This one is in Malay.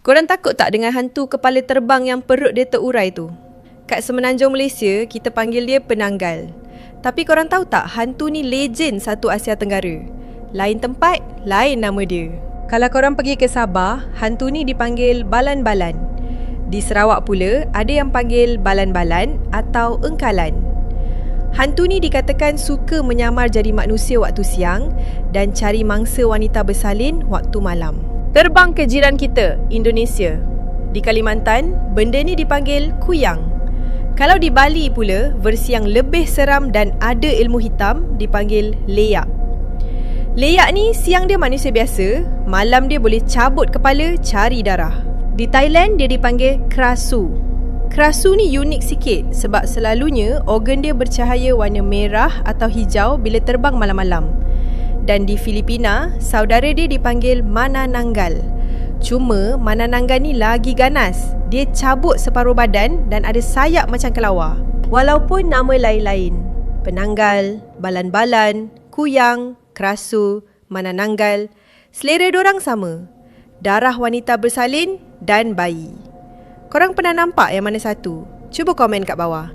Korang takut tak dengan hantu kepala terbang yang perut dia terurai tu? Kat Semenanjung Malaysia, kita panggil dia penanggal. Tapi korang tahu tak, hantu ni legend satu Asia Tenggara. Lain tempat, lain nama dia. Kalau korang pergi ke Sabah, hantu ni dipanggil balan-balan. Di Sarawak pula, ada yang panggil balan-balan atau engkalan. Hantu ni dikatakan suka menyamar jadi manusia waktu siang dan cari mangsa wanita bersalin waktu malam. Terbang ke jiran kita, Indonesia. Di Kalimantan, benda ni dipanggil kuyang. Kalau di Bali pula, versi yang lebih seram dan ada ilmu hitam dipanggil leyak. Leyak ni siang dia manusia biasa, malam dia boleh cabut kepala cari darah. Di Thailand dia dipanggil krasu. Krasu ni unik sikit sebab selalunya organ dia bercahaya warna merah atau hijau bila terbang malam-malam. Dan di Filipina, saudara dia dipanggil manananggal. Cuma manananggal ni lagi ganas. Dia cabut separuh badan dan ada sayap macam kelawar. Walaupun nama lain-lain, penanggal, balan-balan, kuyang, krasu, manananggal, selera dorang sama. Darah wanita bersalin dan bayi. Korang pernah nampak yang mana satu? Cuba komen kat bawah.